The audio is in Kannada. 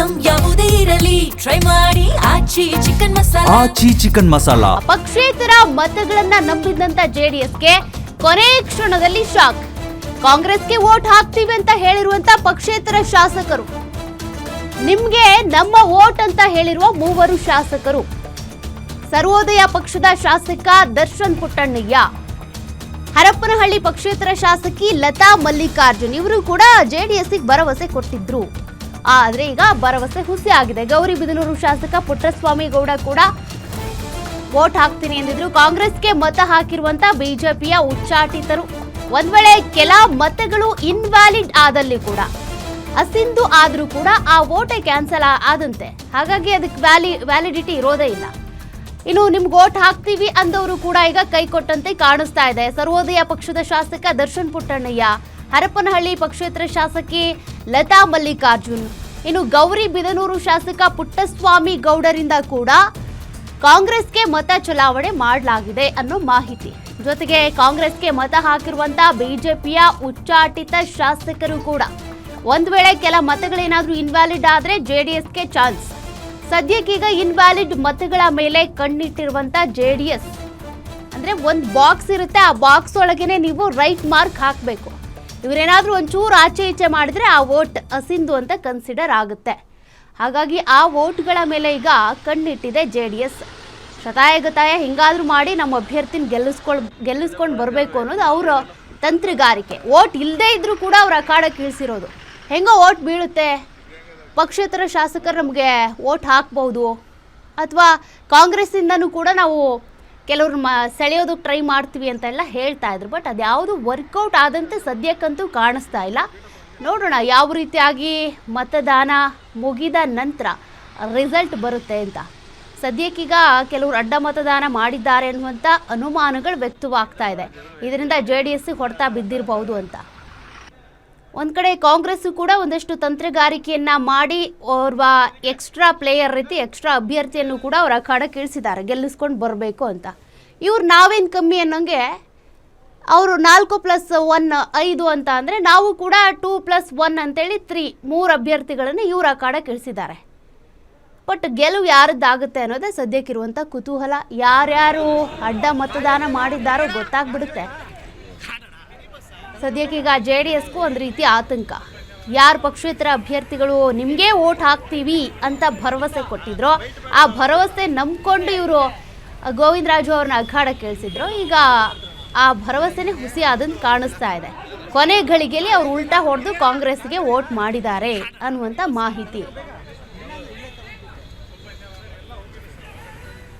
ಐಟಂ ಯಾವುದೇ ಇರಲಿ ಟ್ರೈ ಮಾಡಿ ಆಚಿ ಚಿಕನ್ ಮಸಾಲಾ. ಆಚಿ ಚಿಕನ್ ಮಸಾಲಾ. ಪಕ್ಷೇತರ ಮತಗಳನ್ನ ನಂಬಿದಂತ ಜೆಡಿಎಸ್ಗೆ ಕೊನೆ ಕ್ಷಣದಲ್ಲಿ ಶಾಕ್. ಕಾಂಗ್ರೆಸ್ಗೆ ವೋಟ್ ಹಾಕ್ತೀವಿ ಅಂತ ಹೇಳಿರುವಂತ ಪಕ್ಷೇತರ ಶಾಸಕರು, ನಿಮ್ಗೆ ನಮ್ಮ ವೋಟ್ ಅಂತ ಹೇಳಿರುವ 3 ಶಾಸಕರು, ಸರ್ವೋದಯ ಪಕ್ಷದ ಶಾಸಕ ದರ್ಶನ್ ಪುಟ್ಟಣ್ಣಯ್ಯ, ಹರಪನಹಳ್ಳಿ ಪಕ್ಷೇತರ ಶಾಸಕಿ ಲತಾ ಮಲ್ಲಿಕಾರ್ಜುನ್, ಇವರು ಕೂಡ ಜೆಡಿಎಸ್ಗೆ ಭರವಸೆ ಕೊಟ್ಟಿದ್ರು. ಆದ್ರೆ ಈಗ ಭರವಸೆ ಹುಸಿ ಆಗಿದೆ. ಗೌರಿಬಿದನೂರು ಶಾಸಕ ಪುಟ್ಟಸ್ವಾಮಿ ಗೌಡ ಕೂಡ ವೋಟ್ ಹಾಕ್ತೀನಿ ಎಂದಿದ್ರು. ಕಾಂಗ್ರೆಸ್ಗೆ ಮತ ಹಾಕಿರುವಂತ ಬಿಜೆಪಿಯ ಉಚ್ಚಾಟಿತರು ಒಂದ್ ವೇಳೆ ಕೆಲ ಮತಗಳು ಇನ್ವ್ಯಾಲಿಡ್ ಆದಲ್ಲಿ ಕೂಡ, ಅಸಿಂಧು ಆದ್ರೂ ಕೂಡ ಆ ವೋಟೇ ಕ್ಯಾನ್ಸಲ್ ಆದಂತೆ. ಹಾಗಾಗಿ ಅದಕ್ಕೆ ವ್ಯಾಲಿಡಿಟಿ ಇರೋದೇ ಇಲ್ಲ. ಇನ್ನು ನಿಮ್ಗೆ ವೋಟ್ ಹಾಕ್ತೀವಿ ಅಂದವರು ಕೂಡ ಈಗ ಕೈ ಕೊಟ್ಟಂತೆ ಕಾಣಿಸ್ತಾ ಇದೆ. ಸರ್ವೋದಯ ಪಕ್ಷದ ಶಾಸಕ ದರ್ಶನ್ ಪುಟ್ಟಣ್ಣಯ್ಯ, ಹರಪನಹಳ್ಳಿ ಪಕ್ಷೇತರ ಶಾಸಕಿ ಲತಾ ಮಲ್ಲಿಕಾರ್ಜುನ್, ಇನ್ನು ಗೌರಿಬಿದನೂರು ಶಾಸಕ ಪುಟ್ಟಸ್ವಾಮಿ ಗೌಡರಿಂದ ಕೂಡ ಕಾಂಗ್ರೆಸ್ಗೆ ಮತ ಚಲಾವಣೆ ಮಾಡಲಾಗಿದೆ ಅನ್ನೋ ಮಾಹಿತಿ. ಜೊತೆಗೆ ಕಾಂಗ್ರೆಸ್ಗೆ ಮತ ಹಾಕಿರುವಂತ ಬಿಜೆಪಿಯ ಉಚ್ಚಾಟಿತ ಶಾಸಕರು ಕೂಡ ಒಂದ್ ವೇಳೆ ಕೆಲ ಮತಗಳೇನಾದ್ರೂ ಇನ್ವ್ಯಾಲಿಡ್ ಆದ್ರೆ ಜೆಡಿಎಸ್ಗೆ ಚಾನ್ಸ್. ಸದ್ಯಕ್ಕೀಗ ಇನ್ವ್ಯಾಲಿಡ್ ಮತಗಳ ಮೇಲೆ ಕಣ್ಣಿಟ್ಟಿರುವಂತ ಜೆಡಿಎಸ್ ಅಂದ್ರೆ ಒಂದು ಬಾಕ್ಸ್ ಇರುತ್ತೆ, ಆ ಬಾಕ್ಸ್ ಒಳಗೇನೆ ನೀವು ರೈಟ್ ಮಾರ್ಕ್ ಹಾಕಬೇಕು. ಇವರೇನಾದ್ರೂ ಒಂಚೂರು ಆಚೆ ಈಚೆ ಮಾಡಿದ್ರೆ ಆ ವೋಟ್ ಅಸಿಂಧು ಅಂತ ಕನ್ಸಿಡರ್ ಆಗುತ್ತೆ. ಹಾಗಾಗಿ ಆ ವೋಟ್ಗಳ ಮೇಲೆ ಈಗ ಕಣ್ಣಿಟ್ಟಿದೆ ಜೆಡಿಎಸ್. ಶತಾಯಗತಾಯ ಹಿಂಗಾದ್ರೂ ಮಾಡಿ ನಮ್ಮ ಅಭ್ಯರ್ಥಿನ ಗೆಲ್ಲಿಸ್ಕೊಂಡು ಬರಬೇಕು ಅನ್ನೋದು ಅವರ ತಂತ್ರಗಾರಿಕೆ. ವೋಟ್ ಇಲ್ಲದೇ ಇದ್ರೂ ಕೂಡ ಅವ್ರ ಅಖಾಡಕ್ಕೆ ಇಳಿಸಿರೋದು. ಹೆಂಗೋ ವೋಟ್ ಬೀಳುತ್ತೆ, ಪಕ್ಷೇತರ ಶಾಸಕರು ನಮಗೆ ವೋಟ್ ಹಾಕ್ಬೋದು, ಅಥವಾ ಕಾಂಗ್ರೆಸ್ಸಿಂದನೂ ಕೂಡ ನಾವು ಕೆಲವ್ರು ಸೆಳೆಯೋದಕ್ಕೆ ಟ್ರೈ ಮಾಡ್ತೀವಿ ಅಂತೆಲ್ಲ ಹೇಳ್ತಾ ಇದ್ರು. ಬಟ್ ಅದ್ಯಾವುದು ವರ್ಕೌಟ್ ಆದಂತೆ ಸದ್ಯಕ್ಕಂತೂ ಕಾಣಿಸ್ತಾ ಇಲ್ಲ. ನೋಡೋಣ ಯಾವ ರೀತಿಯಾಗಿ ಮತದಾನ ಮುಗಿದ ನಂತರ ರಿಸಲ್ಟ್ ಬರುತ್ತೆ ಅಂತ. ಸದ್ಯಕ್ಕೀಗ ಕೆಲವರು ಅಡ್ಡ ಮತದಾನ ಮಾಡಿದ್ದಾರೆ ಅನ್ನುವಂಥ ಅನುಮಾನಗಳು ವ್ಯಕ್ತವಾಗ್ತಾ ಇದೆ. ಇದರಿಂದ ಜೆಡಿಎಸ್ಗೆ ಹೊಡೆತ ಬಿದ್ದಿರಬಹುದು ಅಂತ. ಒಂದು ಕಡೆ ಕಾಂಗ್ರೆಸ್ಸು ಕೂಡ ಒಂದಷ್ಟು ತಂತ್ರಗಾರಿಕೆಯನ್ನ ಮಾಡಿ ಓರ್ವ ಎಕ್ಸ್ಟ್ರಾ ಪ್ಲೇಯರ್ ರೀತಿ ಎಕ್ಸ್ಟ್ರಾ ಅಭ್ಯರ್ಥಿಯನ್ನು ಕೂಡ ಅವರ ಅಖಾಡಕ್ಕೆ ಇಳಿಸಿದ್ದಾರೆ, ಗೆಲ್ಲಿಸ್ಕೊಂಡು ಬರಬೇಕು ಅಂತ. ಇವ್ರು ನಾವೇನು ಕಮ್ಮಿ ಅನ್ನೋಂಗೆ ಅವರು 4+1 5 ಅಂತ ಅಂದರೆ ನಾವು ಕೂಡ 2+1 ಅಂತೇಳಿ 3 ಅಭ್ಯರ್ಥಿಗಳನ್ನು ಇವ್ರ ಅಖಾಡಕ್ಕೆ ಇಳಿಸಿದ್ದಾರೆ. ಬಟ್ ಗೆಲುವು ಯಾರದ್ದಾಗುತ್ತೆ ಅನ್ನೋದೇ ಸದ್ಯಕ್ಕಿರುವಂಥ ಕುತೂಹಲ. ಯಾರ್ಯಾರು ಅಡ್ಡ ಮತದಾನ ಮಾಡಿದ್ದಾರೋ ಗೊತ್ತಾಗ್ಬಿಡುತ್ತೆ. ಸದ್ಯಕ್ಕೀಗ ಜೆಡಿಎಸ್ಗೂ ಒಂದು ರೀತಿ ಆತಂಕ. ಯಾರು ಪಕ್ಷೇತರ ಅಭ್ಯರ್ಥಿಗಳು ನಿಮಗೆ ವೋಟ್ ಹಾಕ್ತೀವಿ ಅಂತ ಭರವಸೆ ಕೊಟ್ಟಿದ್ರು, ಆ ಭರವಸೆ ನಂಬ್ಕೊಂಡು ಇವರು ಗೋವಿಂದರಾಜು ಅವ್ರನ್ನ ಅಖಾಡಕ್ಕೆ ಇಳಿಸಿದ್ರು. ಈಗ ಆ ಭರವಸೆನೇ ಹುಸಿ ಆದಂತೆ ಕಾಣಿಸ್ತಾ ಇದೆ. ಕೊನೆ ಗಳಿಗೆಯಲ್ಲಿ ಅವ್ರು ಉಲ್ಟಾ ಹೊಡೆದು ಕಾಂಗ್ರೆಸ್ಗೆ ವೋಟ್ ಮಾಡಿದ್ದಾರೆ ಅನ್ನುವಂಥ ಮಾಹಿತಿ.